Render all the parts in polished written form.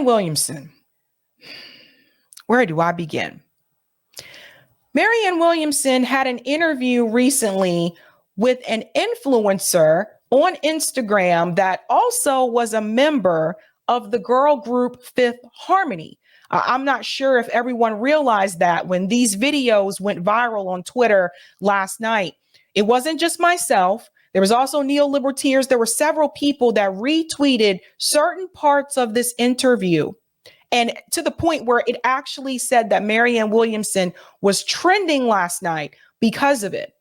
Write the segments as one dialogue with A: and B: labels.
A: Marianne Williamson. Where do I begin? Marianne Williamson had an interview recently with an influencer on Instagram that also was a member of the girl group Fifth Harmony. I'm not sure if everyone realized that when these videos went viral on Twitter last night. It wasn't just myself. There was also neoliberteers. There were several people that retweeted certain parts of this interview. And to the point where it actually said that Marianne Williamson was trending last night because of it.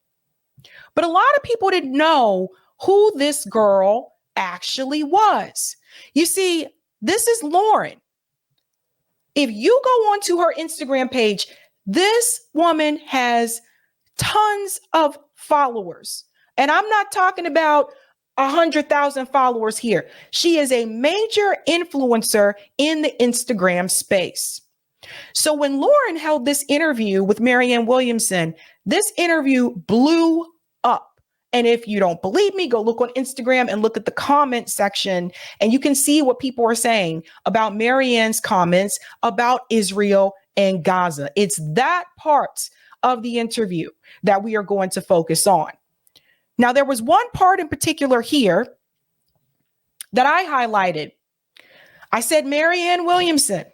A: But a lot of people didn't know who this girl actually was. You see, this is Lauren. If you go onto her Instagram page, this woman has tons of followers. And I'm not talking about 100,000 followers here. She is a major influencer in the Instagram space. So when Lauren held this interview with Marianne Williamson, this interview blew up. And if you don't believe me, go look on Instagram and look at the comment section, and you can see what people are saying about Marianne's comments about Israel and Gaza. It's that part of the interview that we are going to focus on. Now, there was one part in particular here that I highlighted. I said, Marianne Williamson,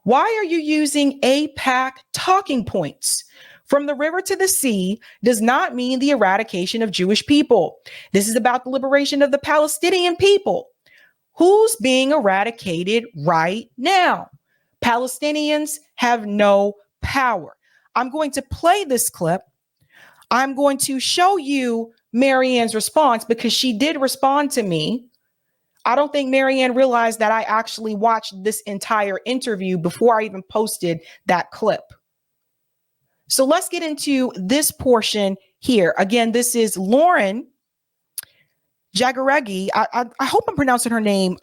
A: why are you using AIPAC talking points? From the river to the sea does not mean the eradication of Jewish people. This is about the liberation of the Palestinian people. Who's being eradicated right now? Palestinians have no power. I'm going to play this clip. I'm going to show you Marianne's response because she did respond to me. I don't think Marianne realized that I actually watched this entire interview before I even posted that clip. So let's get into this portion here. Again, this is Lauren Jaguaregi. I hope I'm pronouncing her name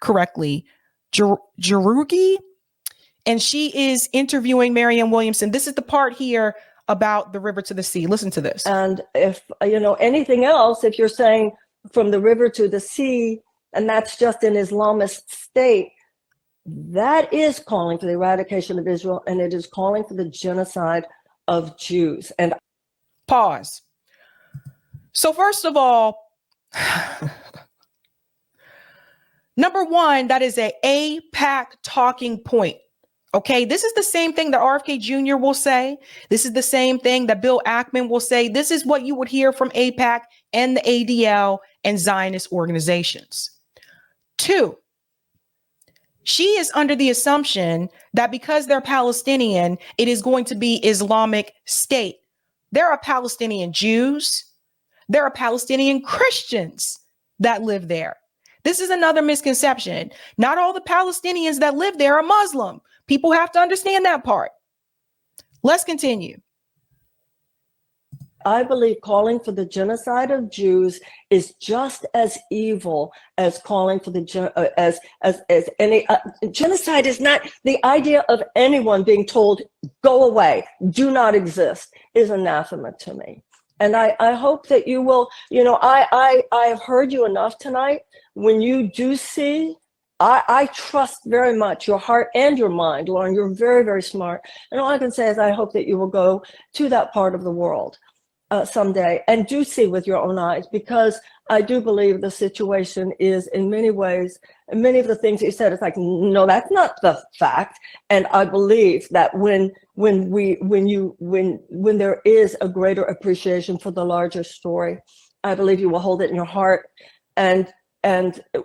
A: correctly. Jarugi. And she is interviewing Marianne Williamson. This is the part here about the river to the sea. Listen to this.
B: And if, anything else, if you're saying from the river to the sea, and that's just an Islamist state, that is calling for the eradication of Israel, and it is calling for the genocide of Jews. And
A: pause. So first of all, number one, that is a AIPAC talking point. Okay, this is the same thing that RFK Jr. will say. This is the same thing that Bill Ackman will say. This is what you would hear from AIPAC and the ADL and Zionist organizations. Two, she is under the assumption that because they're Palestinian, it is going to be Islamic State. There are Palestinian Jews. There are Palestinian Christians that live there. This is another misconception. Not all the Palestinians that live there are Muslim. People have to understand that part. Let's continue.
B: I believe calling for the genocide of Jews is just as evil as calling for the genocide is not the idea of anyone being told, go away, do not exist, is anathema to me. And I hope that you will, I have heard you enough tonight. When you do see, I trust very much your heart and your mind, Lauren. You're very, very smart. And all I can say is I hope that you will go to that part of the world someday and do see with your own eyes, because I do believe the situation is in many ways, and many of the things that you said, it's like, no, that's not the fact. And I believe that when there is a greater appreciation for the larger story, I believe you will hold it in your heart and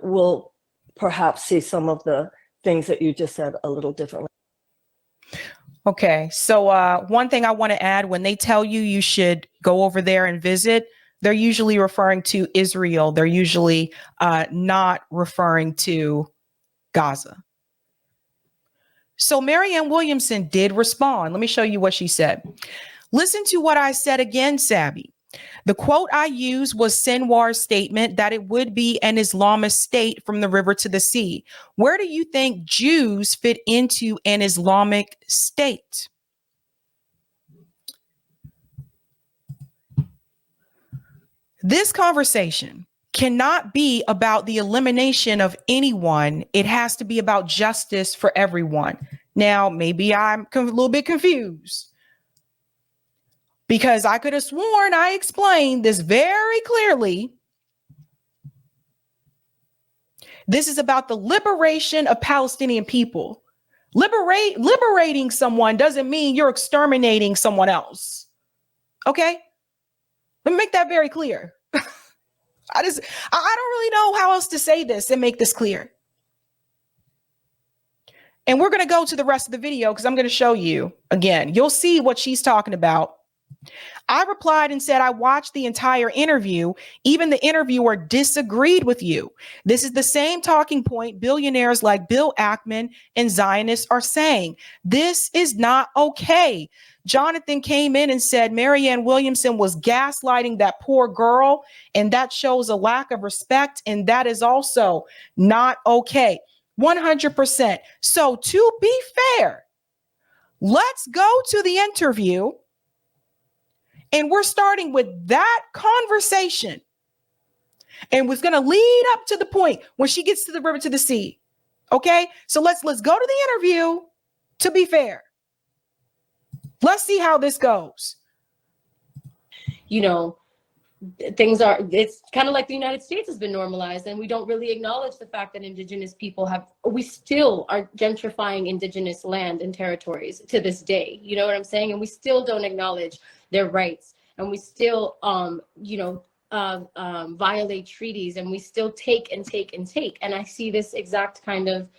B: will perhaps see some of the things that you just said a little differently.
A: Okay, so one thing I want to add, when they tell you you should go over there and visit, they're usually referring to Israel. They're usually not referring to Gaza. So Marianne Williamson did respond. Let me show you what she said. Listen to what I said again, Sabby. The quote I used was Sinwar's statement that it would be an Islamist state from the river to the sea. Where do you think Jews fit into an Islamic state? This conversation cannot be about the elimination of anyone. It has to be about justice for everyone. Now, maybe I'm a little bit confused because I could have sworn I explained this very clearly. This is about the liberation of Palestinian people. Liberating someone doesn't mean you're exterminating someone else. Okay? Let me make that very clear. I don't really know how else to say this and make this clear. And we're going to go to the rest of the video because I'm going to show you again. You'll see what she's talking about. I replied and said, I watched the entire interview. Even the interviewer disagreed with you. This is the same talking point billionaires like Bill Ackman and Zionists are saying. This is not okay. Jonathan came in and said Marianne Williamson was gaslighting that poor girl, and that shows a lack of respect, and that is also not okay. 100%. So to be fair, let's go to the interview. And we're starting with that conversation. And was going to lead up to the point when she gets to the river to the sea. Okay? So let's go to the interview to be fair. Let's see how this goes.
C: You know, it's kind of like the United States has been normalized, and we don't really acknowledge the fact that indigenous people we still are gentrifying indigenous land and territories to this day. You know what I'm saying? And we still don't acknowledge their rights, and we still, violate treaties, and we still take and take and take. And I see this exact kind of,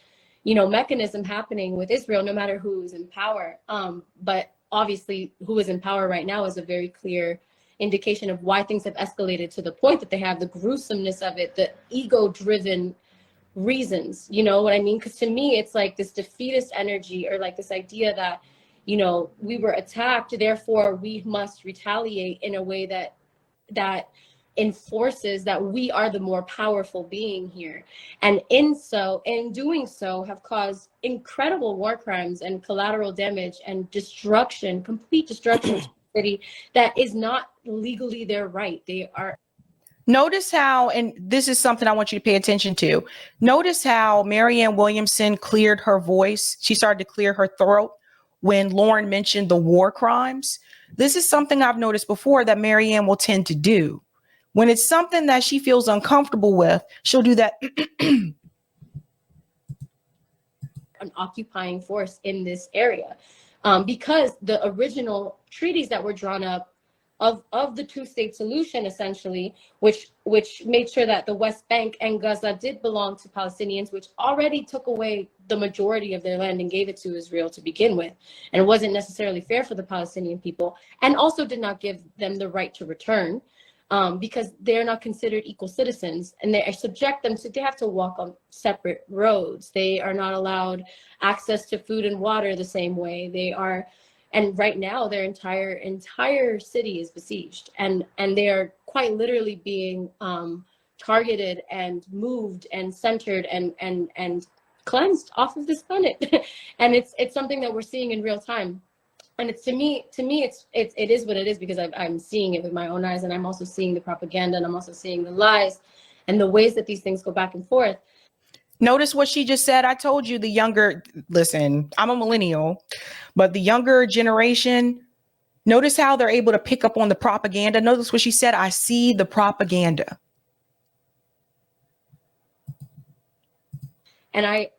C: mechanism happening with Israel, no matter who's in power. But obviously who is in power right now is a very clear indication of why things have escalated to the point that they have, the gruesomeness of it, the ego-driven reasons, you know what I mean? Because to me, it's like this defeatist energy, or like this idea that, we were attacked, therefore we must retaliate in a way that enforces that we are the more powerful being here. And in doing so, have caused incredible war crimes and collateral damage and destruction, complete destruction to the city that is not legally their right. They are.
A: Notice how, and this is something I want you to pay attention to. Notice how Marianne Williamson cleared her voice. She started to clear her throat when Lauren mentioned the war crimes. This is something I've noticed before that Marianne will tend to do. When it's something that she feels uncomfortable with, she'll do that.
C: An occupying force in this area, because the original treaties that were drawn up of the two-state solution, essentially, which made sure that the West Bank and Gaza did belong to Palestinians, which already took away the majority of their land and gave it to Israel to begin with. And it wasn't necessarily fair for the Palestinian people, and also did not give them the right to return, because they're not considered equal citizens, and they subject them to, they have to walk on separate roads. They are not allowed access to food and water the same way. They are. And right now, their entire city is besieged, and they are quite literally being targeted and moved and centered and cleansed off of this planet. And it's something that we're seeing in real time. And it's to me it is what it is, because I'm seeing it with my own eyes, and I'm also seeing the propaganda, and I'm also seeing the lies and the ways that these things go back and forth.
A: Notice what she just said. I told you listen, I'm a millennial, but the younger generation, notice how they're able to pick up on the propaganda. Notice what she said. I see the propaganda.
C: And I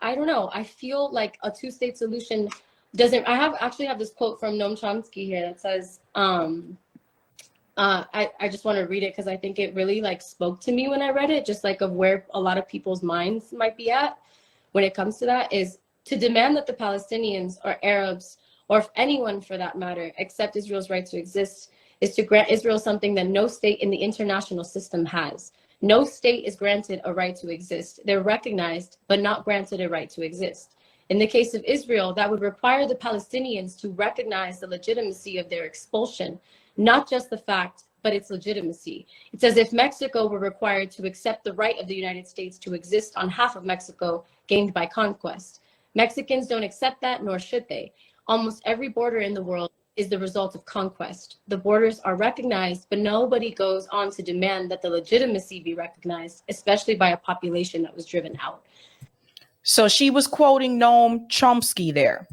C: don't know. I feel like a two-state solution doesn't, I actually have this quote from Noam Chomsky here that says, I just want to read it because I think it really spoke to me when I read it, just of where a lot of people's minds might be at when it comes to that, is to demand that the Palestinians or Arabs, or if anyone for that matter, accept Israel's right to exist, is to grant Israel something that no state in the international system has. No state is granted a right to exist. They're recognized, but not granted a right to exist. In the case of Israel, that would require the Palestinians to recognize the legitimacy of their expulsion, not just the fact, but its legitimacy. It's as if Mexico were required to accept the right of the United States to exist on half of Mexico gained by conquest. Mexicans don't accept that, nor should they. Almost every border in the world is the result of conquest. The borders are recognized, but nobody goes on to demand that the legitimacy be recognized, especially by a population that was driven out.
A: So she was quoting Noam Chomsky there.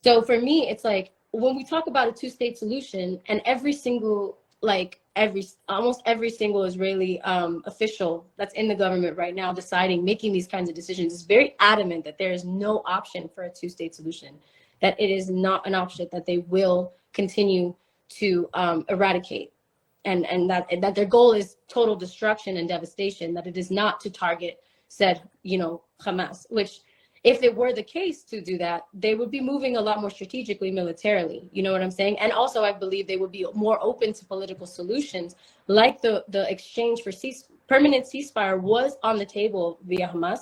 C: So for me, it's like when we talk about a two-state solution, and almost every single Israeli official that's in the government right now making these kinds of decisions is very adamant that there is no option for a two-state solution, that it is not an option that they will continue to eradicate, and that their goal is total destruction and devastation, that it is not to target said, Hamas, which if it were the case to do that, they would be moving a lot more strategically, militarily. You know what I'm saying? And also, I believe they would be more open to political solutions, like the exchange for permanent ceasefire was on the table via Hamas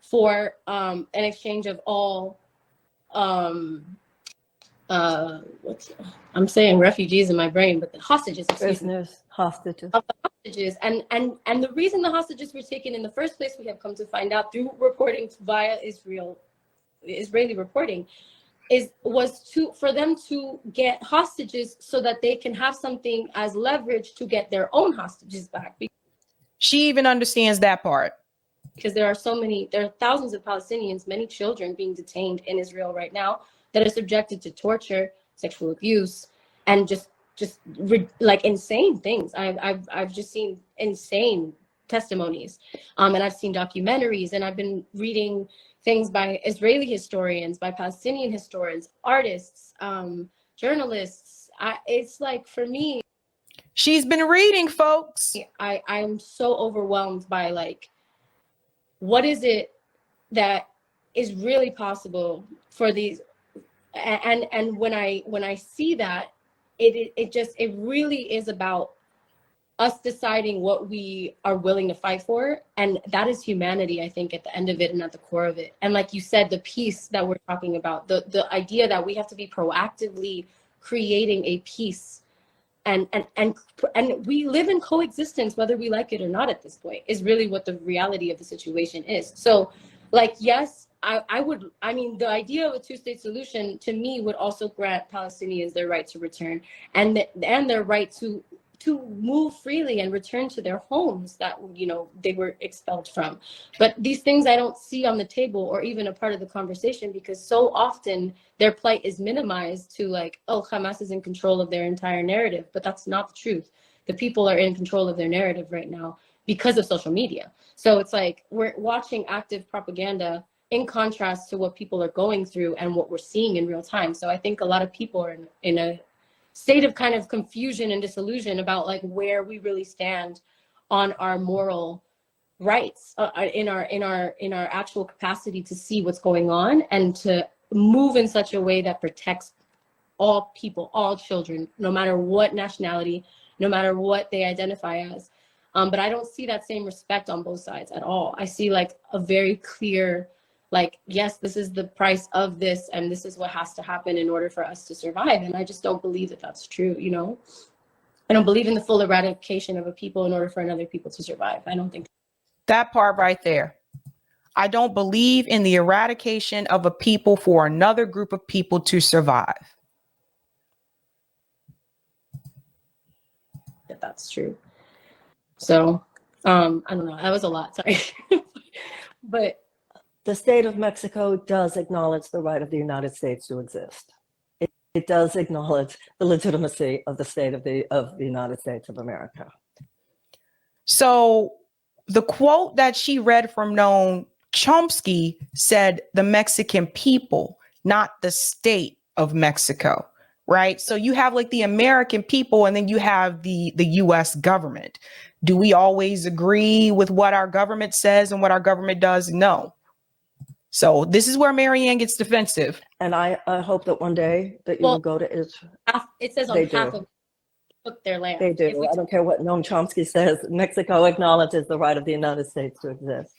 C: for an exchange of all, I'm saying refugees in my brain, but the hostages,
B: Prisoners, hostages.
C: Hostages. And the reason the hostages were taken in the first place, we have come to find out through reporting via Israeli reporting, was for them to get hostages so that they can have something as leverage to get their own hostages back.
A: She even understands that part.
C: Because there are thousands of Palestinians, many children being detained in Israel right now that are subjected to torture, sexual abuse, and just like insane things. I've just seen insane testimonies, and I've seen documentaries, and I've been reading things by Israeli historians, by Palestinian historians, artists, journalists. It's like, for me,
A: she's been reading, folks.
C: I'm so overwhelmed by like, what is it that is really possible for these, and when I see that, it really is about us deciding what we are willing to fight for, and that is humanity, I think, at the end of it and at the core of it. And like you said, the peace that we're talking about, the idea that we have to be proactively creating a peace, and we live in coexistence whether we like it or not at this point, is really what the reality of the situation is. So like, yes, I mean, the idea of a two-state solution to me would also grant Palestinians their right to return and their right to move freely and return to their homes that, they were expelled from. But these things I don't see on the table or even a part of the conversation, because so often their plight is minimized to like, oh, Hamas is in control of their entire narrative. But that's not the truth. The people are in control of their narrative right now because of social media. So it's like we're watching active propaganda in contrast to what people are going through and what we're seeing in real time. So I think a lot of people are in a state of kind of confusion and disillusion about like where we really stand on our moral rights, in our actual capacity to see what's going on and to move in such a way that protects all people, all children, no matter what nationality, no matter what they identify as. But I don't see that same respect on both sides at all. I see like a very clear, like, yes, this is the price of this, and this is what has to happen in order for us to survive. And I just don't believe that that's true, I don't believe in the full eradication of a people in order for another people to survive. I don't think
A: that part right there. I don't believe in the eradication of a people for another group of people to survive.
C: that that's true. So, I don't know. That was a lot, sorry. But
B: the state of Mexico does acknowledge the right of the United States to exist. It does acknowledge the legitimacy of the state of the United States of America.
A: So the quote that she read from Noam Chomsky said the Mexican people, not the state of Mexico, right? So you have like the American people and then you have the US government. Do we always agree with what our government says and what our government does? No. So this is where Marianne gets defensive.
B: And I hope that one day that you will go to Israel.
C: It says on half of their land.
B: They do. I don't care what Noam Chomsky says. Mexico acknowledges the right of the United States to exist.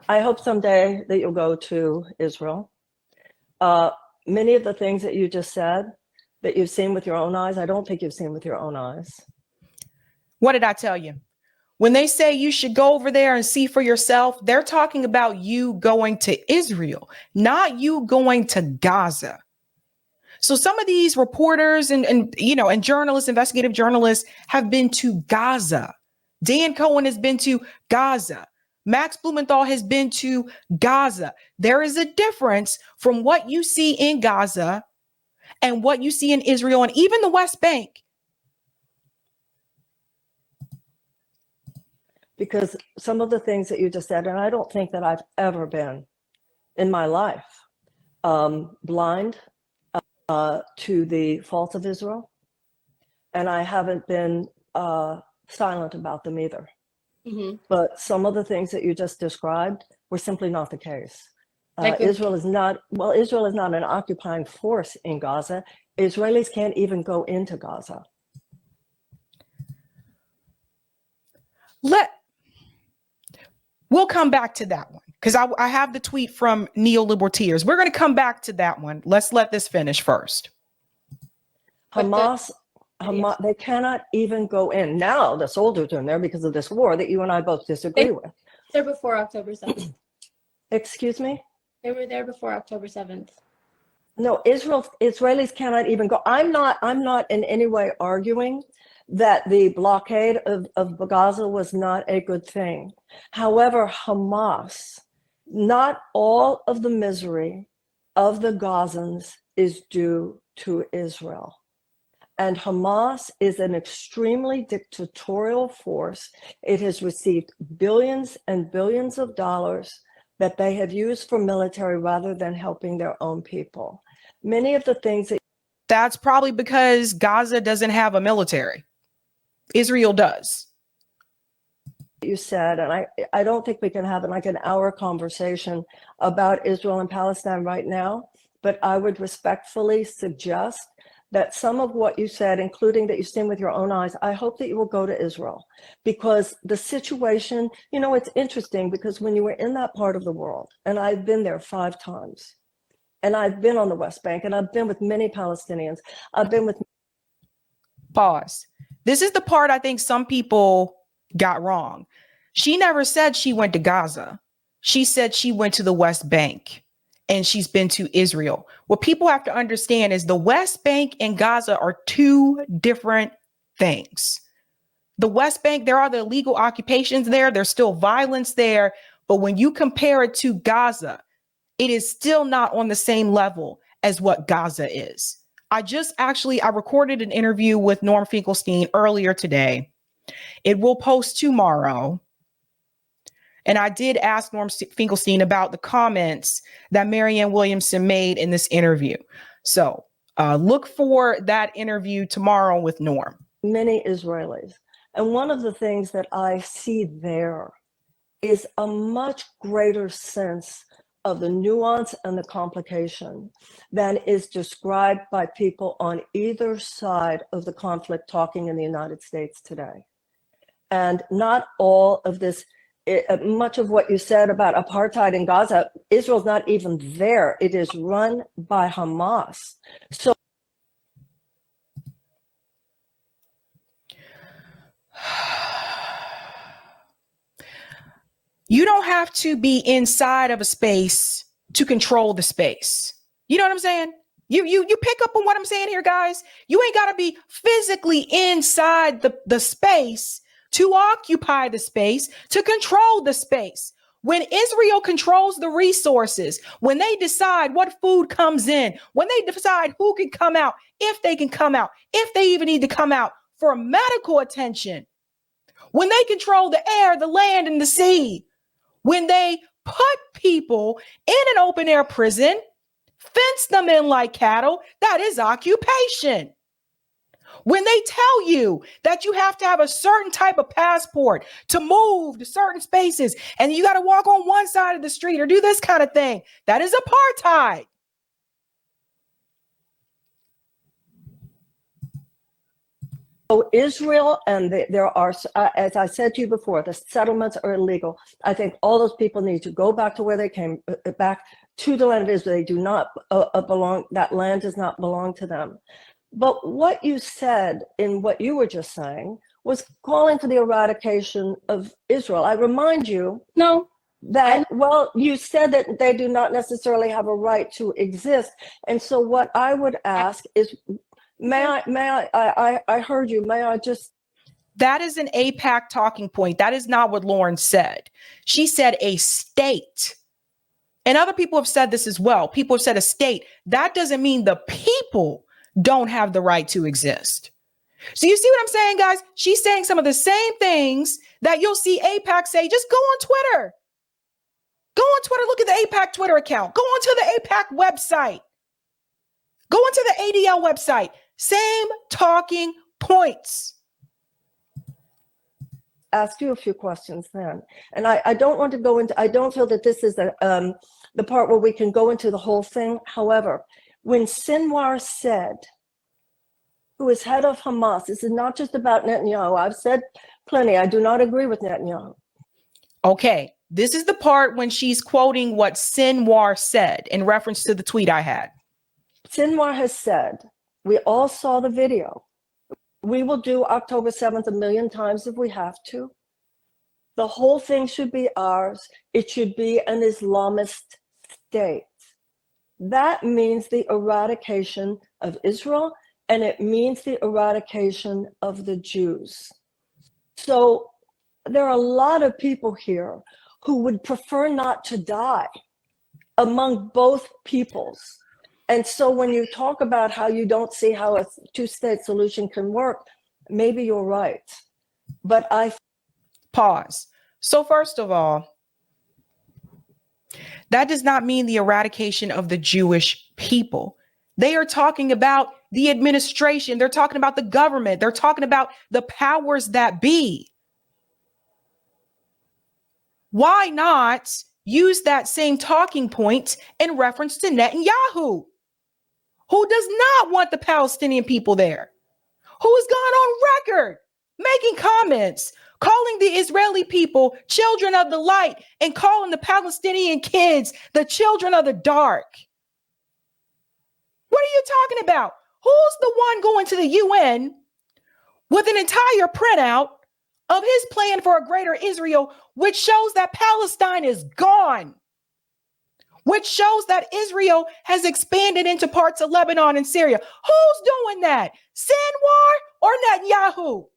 B: I hope someday that you'll go to Israel. Many of the things that you just said that you've seen with your own eyes, I don't think you've seen with your own eyes.
A: What did I tell you? When they say you should go over there and see for yourself, they're talking about you going to Israel, not you going to Gaza. So some of these reporters and journalists, investigative journalists have been to Gaza. Dan Cohen has been to Gaza. Max Blumenthal has been to Gaza. There is a difference from what you see in Gaza and what you see in Israel and even the West Bank.
B: Because some of the things that you just said, and I don't think that I've ever been in my life blind to the faults of Israel, and I haven't been silent about them either.
C: Mm-hmm.
B: But some of the things that you just described were simply not the case.
C: Like
B: Israel is not an occupying force in Gaza. Israelis can't even go into Gaza.
A: We'll come back to that one because I have the tweet from neoliberteers. We're going to come back to that one. Let's let this finish first.
B: Hamas, they cannot even go in. Now the soldiers are in there because of this war that you and I both disagree with.
C: They're before October 7th.
B: Excuse me?
C: They were there before October 7th.
B: No, Israelis cannot even go. I'm not in any way arguing that the blockade of Gaza was not a good thing. However, Hamas, not all of the misery of the Gazans is due to Israel. And Hamas is an extremely dictatorial force. It has received billions and billions of dollars that they have used for military rather than helping their own people. Many of the things
A: that's probably because Gaza doesn't have a military. Israel does.
B: You said, and I don't think we can have like an hour conversation about Israel and Palestine right now, but I would respectfully suggest that some of what you said, including that you've seen with your own eyes, I hope that you will go to Israel, because the situation, it's interesting because when you were in that part of the world, and I've been there 5 times, and I've been on the West Bank, and I've been with many Palestinians, I've been with...
A: Pause. This is the part I think some people got wrong. She never said she went to Gaza. She said she went to the West Bank and she's been to Israel. What people have to understand is the West Bank and Gaza are 2 different things. The West Bank, there are the illegal occupations there. There's still violence there. But when you compare it to Gaza, it is still not on the same level as what Gaza is. I recorded an interview with Norm Finkelstein earlier today. It will post tomorrow. And I did ask Norm Finkelstein about the comments that Marianne Williamson made in this interview. So look for that interview tomorrow with Norm.
B: Many Israelis. And one of the things that I see there is a much greater sense of the nuance and the complication than is described by people on either side of the conflict talking in the United States today. And not all of this, much of what you said about apartheid in Gaza, Israel's not even there. It is run by Hamas. So
A: you don't have to be inside of a space to control the space. You know what I'm saying? You pick up on what I'm saying here, guys. You ain't got to be physically inside the space to occupy the space, to control the space. When Israel controls the resources, when they decide what food comes in, when they decide who can come out, if they can come out, if they even need to come out for medical attention, when they control the air, the land, and the sea, when they put people in an open air prison, fence them in like cattle, that is occupation. When they tell you that you have to have a certain type of passport to move to certain spaces and you got to walk on one side of the street or do this kind of thing, that is apartheid.
B: So Israel, and there are, as I said to you before, the settlements are illegal. I think all those people need to go back to where they came, back to the land of Israel. They do not belong, that land does not belong to them. But what you said in what you were just saying was calling for the eradication of Israel. I remind you.
C: No,
B: Well, you said that they do not necessarily have a right to exist. And so what I would ask is, I heard you. May I just.
A: That is an AIPAC talking point. That is not what Lauren said. She said a state. And other people have said this as well. People have said a state. That doesn't mean the people don't have the right to exist. So you see what I'm saying, guys? She's saying some of the same things that you'll see AIPAC say. Just go on Twitter. Go on Twitter. Look at the AIPAC Twitter account. Go onto the AIPAC website. Go onto the ADL website. Same talking points.
B: Ask you a few questions then. And I don't want to go into, I don't feel that this is the part where we can go into the whole thing. However, when Sinwar said, who is head of Hamas, this is not just about Netanyahu. I've said plenty. I do not agree with Netanyahu.
A: Okay. This is the part when she's quoting what Sinwar said in reference to the tweet I had.
B: Sinwar has said, we all saw the video. We will do October 7th a million times if we have to. The whole thing should be ours. It should be an Islamist state. That means the eradication of Israel, and it means the eradication of the Jews. So there are a lot of people here who would prefer not to die among both peoples. And so when you talk about how you don't see how a two-state solution can work, maybe you're right. But I
A: pause. So first of all, that does not mean the eradication of the Jewish people. They are talking about the administration. They're talking about the government. They're talking about the powers that be. Why not use that same talking point in reference to Netanyahu, who does not want the Palestinian people there, who has gone on record making comments, calling the Israeli people children of the light and calling the Palestinian kids the children of the dark? What are you talking about? Who's the one going to the UN with an entire printout of his plan for a greater Israel, which shows that Palestine is gone, which shows that Israel has expanded into parts of Lebanon and Syria? Who's doing that? Sinwar or Netanyahu?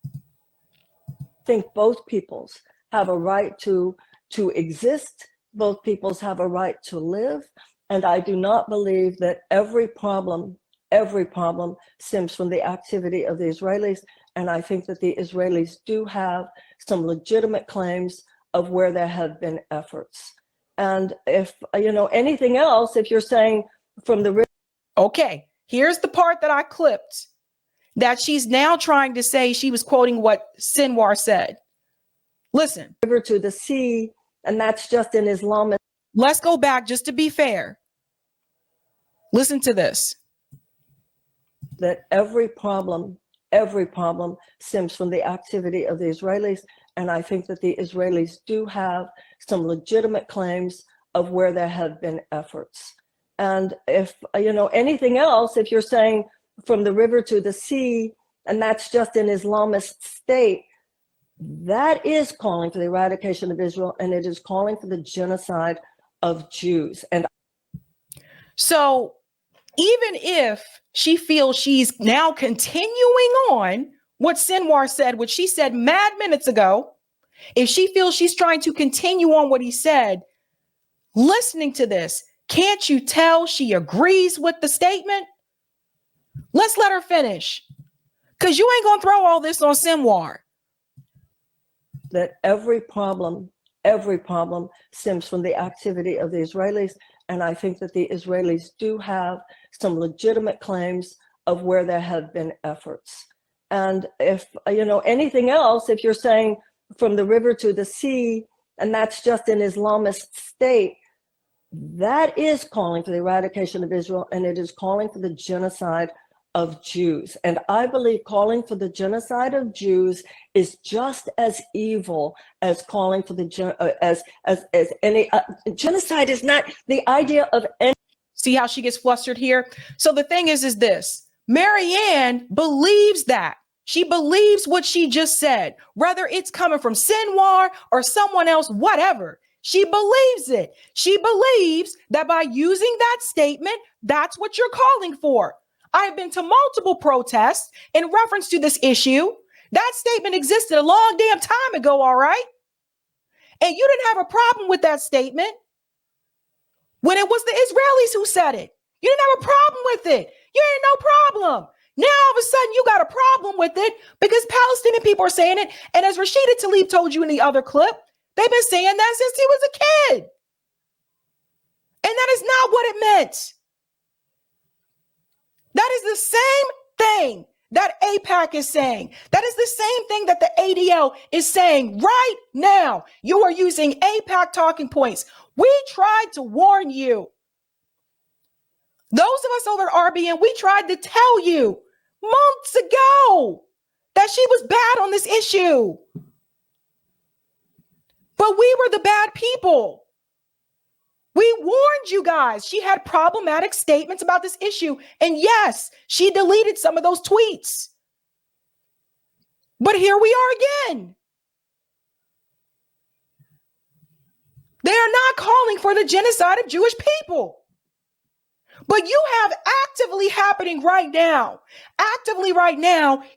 B: I think both peoples have a right to exist. Both peoples have a right to live. And I do not believe that every problem stems from the activity of the Israelis. And I think that the Israelis do have some legitimate claims of where there have been efforts. And if, anything else, if you're saying from the...
A: Okay, here's the part that I clipped that she's now trying to say she was quoting what Sinwar said. Listen.
B: River to the sea, and that's just in Islamic.
A: Let's go back just to be fair. Listen to this.
B: That every problem stems from the activity of the Israelis. And I think that the Israelis do have some legitimate claims of where there have been efforts. And if, anything else, if you're saying from the river to the sea, and that's just an Islamist state, that is calling for the eradication of Israel, and it is calling for the genocide of Jews. And
A: so even if she feels she's now continuing on what Sinwar said, which she said mad minutes ago, if she feels she's trying to continue on what he said, listening to this, can't you tell she agrees with the statement? Let's let her finish, because you ain't gonna throw all this on Sinwar.
B: That every problem stems from the activity of the Israelis. And I think that the Israelis do have some legitimate claims of where there have been efforts. And if, anything else, if you're saying from the river to the sea, and that's just an Islamist state, that is calling for the eradication of Israel, and it is calling for the genocide of Jews. And I believe calling for the genocide of Jews is just as evil as calling for the genocide is not the idea of any.
A: See how she gets flustered here? So the thing is this: Marianne believes that. She believes what she just said, whether it's coming from Sinwar or someone else, whatever. She believes it. She believes that by using that statement, that's what you're calling for. I've been to multiple protests in reference to this issue. That statement existed a long damn time ago, all right? And you didn't have a problem with that statement when it was the Israelis who said it. You didn't have a problem with it. You ain't no problem. Now, all of a sudden, you got a problem with it because Palestinian people are saying it. And as Rashida Tlaib told you in the other clip, they've been saying that since he was a kid. And that is not what it meant. That is the same thing that AIPAC is saying. That is the same thing that the ADL is saying right now. You are using AIPAC talking points. We tried to warn you. Those of us over at RBN, we tried to tell you months ago that she was bad on this issue. But we were the bad people. We warned you guys. She had problematic statements about this issue. And yes, she deleted some of those tweets. But here we are again. They are not calling for the genocide of Jewish people. But you have actively happening right now,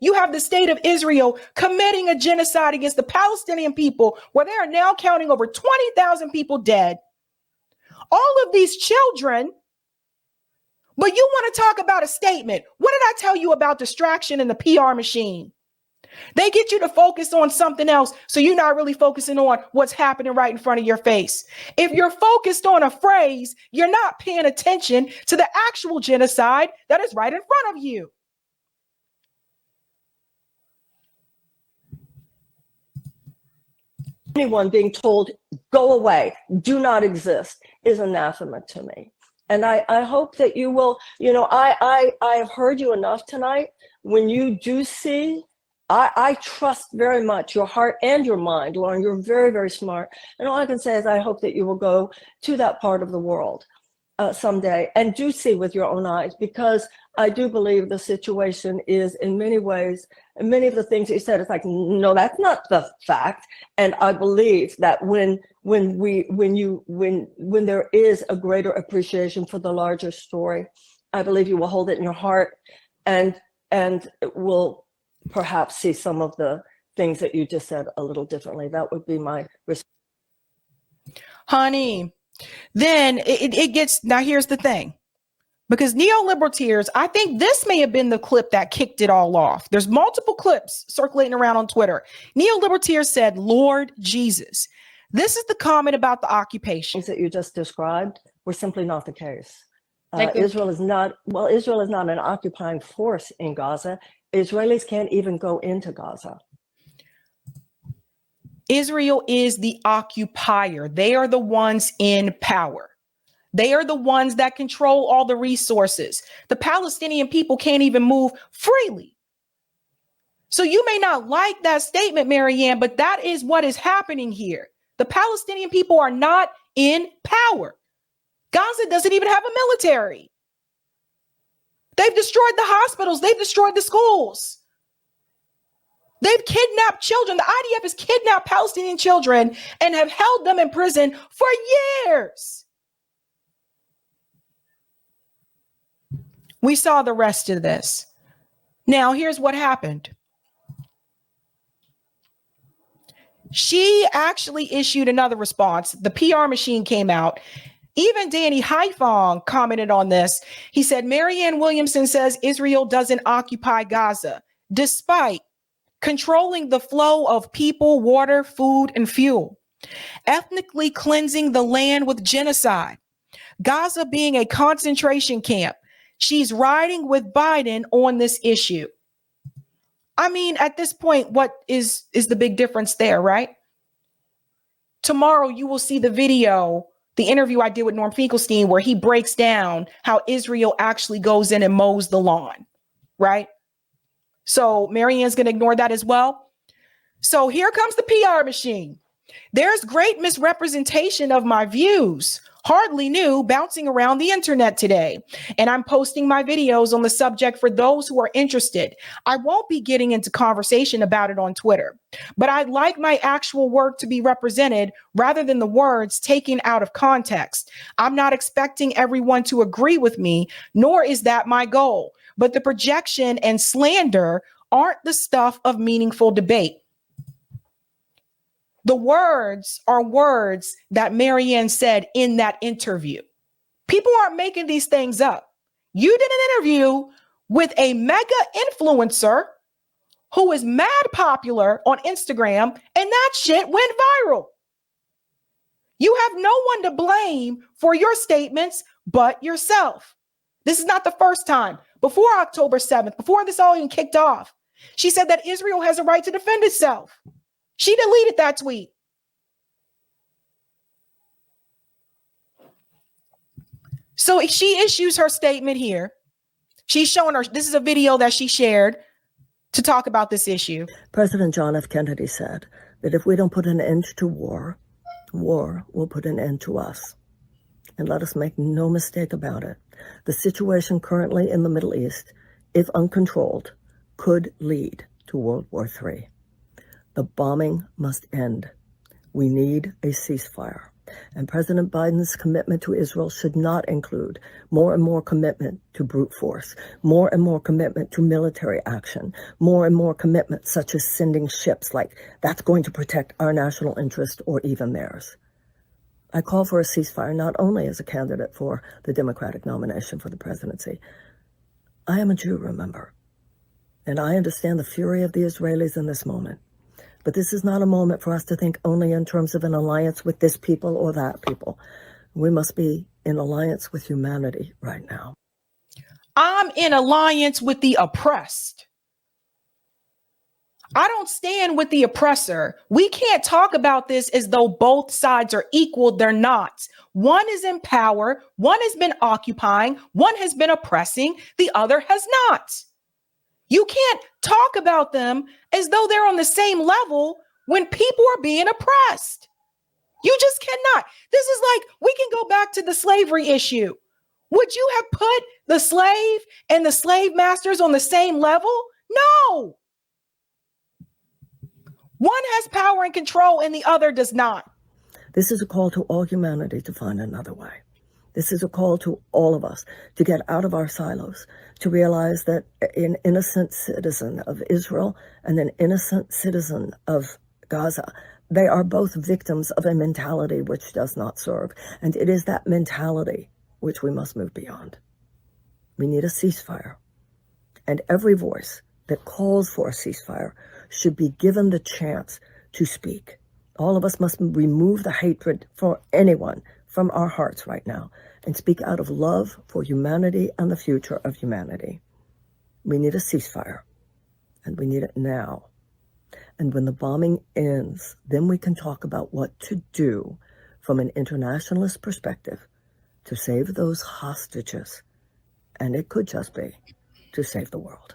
A: you have the state of Israel committing a genocide against the Palestinian people, where they are now counting over 20,000 people dead. All of these children, but you want to talk about a statement. What did I tell you about distraction in the PR machine? They get you to focus on something else, so you're not really focusing on what's happening right in front of your face. If you're focused on a phrase, you're not paying attention to the actual genocide that is right in front of you.
B: Anyone being told, go away, do not exist, is anathema to me. And I hope that you will, I have heard you enough tonight. When you do see, I trust very much your heart and your mind, Lauren. You're very, very smart. And all I can say is I hope that you will go to that part of the world someday and do see with your own eyes, because I do believe the situation is in many ways, and many of the things that you said, it's like, no, that's not the fact. And I believe that when there is a greater appreciation for the larger story, I believe you will hold it in your heart and will perhaps see some of the things that you just said a little differently. That would be my response.
A: Honey, then it gets, now here's the thing, because neoliberal tears, I think this may have been the clip that kicked it all off. There's multiple clips circulating around on Twitter. Neoliberal tears said, Lord Jesus. This is the comment about the occupation.
B: Things that you just described were simply not the case. Israel is not an occupying force in Gaza. Israelis can't even go into Gaza.
A: Israel is the occupier. They are the ones in power. They are the ones that control all the resources. The Palestinian people can't even move freely. So you may not like that statement, Marianne, but that is what is happening here. The Palestinian people are not in power. Gaza doesn't even have a military. They've destroyed the hospitals. They've destroyed the schools. They've kidnapped children. The IDF has kidnapped Palestinian children and have held them in prison for years. We saw the rest of this. Now, here's what happened. She actually issued another response. The PR machine came out. Even Danny Haifong commented on this. He said, Marianne Williamson says Israel doesn't occupy Gaza, despite controlling the flow of people, water, food, and fuel, ethnically cleansing the land with genocide, Gaza being a concentration camp. She's riding with Biden on this issue. I mean, at this point, what is the big difference there, right? Tomorrow, you will see the video, the interview I did with Norm Finkelstein, where he breaks down how Israel actually goes in and mows the lawn, right? So Marianne's going to ignore that as well. So here comes the PR machine. There's great misrepresentation of my views. hardly new, bouncing around the internet today. And I'm posting my videos on the subject for those who are interested. I won't be getting into conversation about it on Twitter, but I'd like my actual work to be represented rather than the words taken out of context. I'm not expecting everyone to agree with me, nor is that my goal. But the projection and slander aren't the stuff of meaningful debate. The words are words that Marianne said in that interview. People aren't making these things up. You did an interview with a mega influencer who is mad popular on Instagram, and that shit went viral. You have no one to blame for your statements but yourself. This is not the first time. Before October 7th, before this all even kicked off, she said that Israel has a right to defend itself. She deleted that tweet. So she issues her statement here. She's showing her, this is a video that she shared to talk about this issue.
B: President John F. Kennedy said that if we don't put an end to war, war will put an end to us. And let us make no mistake about it. The situation currently in the Middle East, if uncontrolled, could lead to World War III. The bombing must end. We need a ceasefire. And President Biden's commitment to Israel should not include more and more commitment to brute force, more and more commitment to military action, more and more commitment such as sending ships like that's going to protect our national interest or even theirs. I call for a ceasefire not only as a candidate for the Democratic nomination for the presidency. I am a Jew, remember, and I understand the fury of the Israelis in this moment. But this is not a moment for us to think only in terms of an alliance with this people or that people. We must be in alliance with humanity right now.
A: I'm in alliance with the oppressed. I don't stand with the oppressor. We can't talk about this as though both sides are equal. They're not. One is in power. One has been occupying. One has been oppressing. The other has not. You can't talk about them as though they're on the same level when people are being oppressed. You just cannot. This is like, we can go back to the slavery issue. Would you have put the slave and the slave masters on the same level? No. One has power and control and the other does not.
B: This is a call to all humanity to find another way. This is a call to all of us to get out of our silos, to realize that an innocent citizen of Israel and an innocent citizen of Gaza, they are both victims of a mentality which does not serve. And it is that mentality which we must move beyond. We need a ceasefire. And every voice that calls for a ceasefire should be given the chance to speak. All of us must remove the hatred for anyone from our hearts right now and speak out of love for humanity and the future of humanity. We need a ceasefire, and we need it now. And when the bombing ends, then we can talk about what to do from an internationalist perspective to save those hostages. And it could just be to save the world.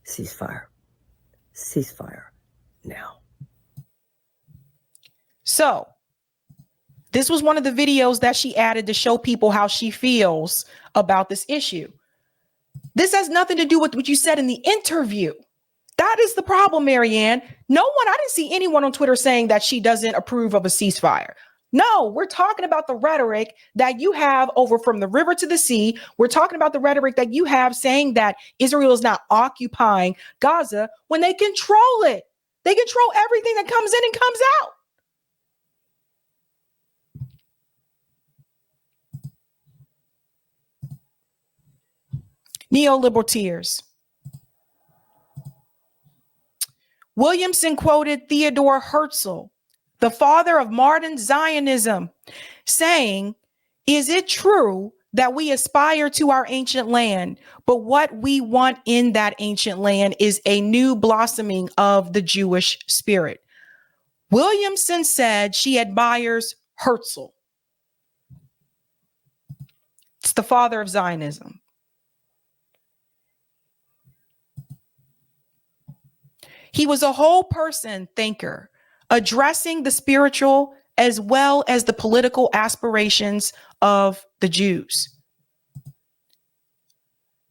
B: Ceasefire. Ceasefire now.
A: So, this was one of the videos that she added to show people how she feels about this issue. This has nothing to do with what you said in the interview. That is the problem, Marianne. I didn't see anyone on Twitter saying that she doesn't approve of a ceasefire. No, we're talking about the rhetoric that you have over from the river to the sea. We're talking about the rhetoric that you have saying that Israel is not occupying Gaza when they control it. They control everything that comes in and comes out. Neoliberal tears. Williamson quoted Theodore Herzl, the father of modern Zionism, saying, "Is it true that we aspire to our ancient land, but what we want in that ancient land is a new blossoming of the Jewish spirit?" Williamson said she admires Herzl. It's the father of Zionism. He was a whole person thinker, addressing the spiritual as well as the political aspirations of the Jews.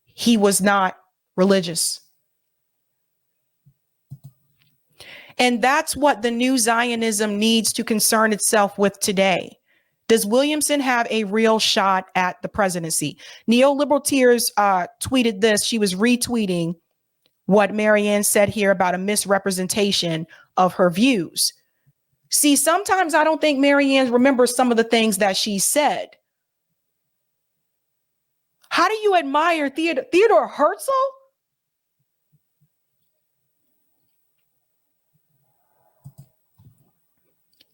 A: He was not religious. And that's what the new Zionism needs to concern itself with today. Does Williamson have a real shot at the presidency? Neoliberal Tears tweeted this. She was retweeting what Marianne said here about a misrepresentation of her views. See, sometimes I don't think Marianne remembers some of the things that she said. How do you admire Theodore Herzl?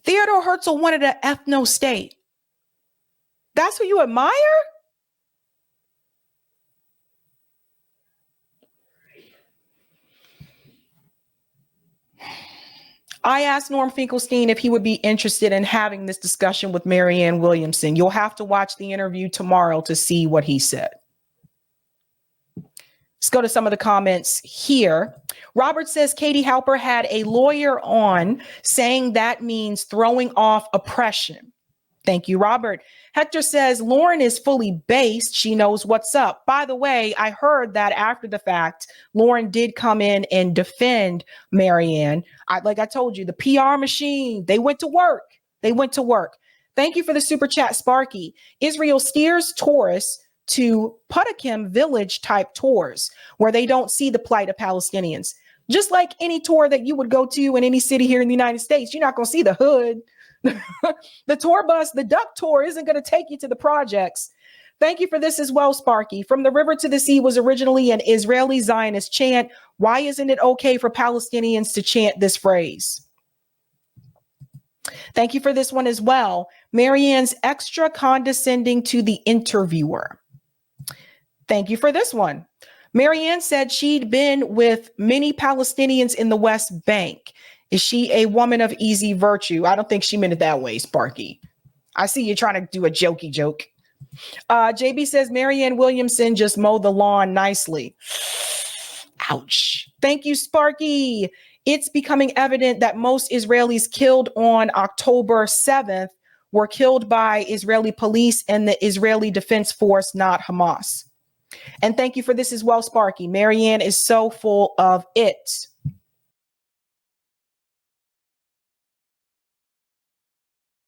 A: Theodore Herzl wanted an ethno state. That's who you admire? I asked Norm Finkelstein if he would be interested in having this discussion with Marianne Williamson. You'll have to watch the interview tomorrow to see what he said. Let's go to some of the comments here. Robert says Katie Halper had a lawyer on saying that means throwing off oppression. Thank you, Robert. Hector says Lauren is fully based. She knows what's up. By the way, I heard that after the fact, Lauren did come in and defend Marianne. Like I told you, the PR machine, they went to work. They went to work. Thank you for the super chat, Sparky. Israel steers tourists to Putakim village type tours where they don't see the plight of Palestinians. Just like any tour that you would go to in any city here in the United States, you're not going to see the hood. The tour bus, the duck tour isn't going to take you to the projects. Thank you for this as well, Sparky. From the river to the sea was originally an Israeli Zionist chant. Why isn't it okay for Palestinians to chant this phrase? Thank you for this one as well. Marianne's extra condescending to the interviewer. Thank you for this one. Marianne said she'd been with many Palestinians in the West Bank. Is she a woman of easy virtue? I don't think she meant it that way, Sparky. I see you trying to do a jokey joke. JB says Marianne Williamson just mowed the lawn nicely. Ouch. Thank you, Sparky. It's becoming evident that most Israelis killed on October 7th were killed by Israeli police and the Israeli Defense Force, not Hamas. And thank you for this as well, Sparky. Marianne is so full of it.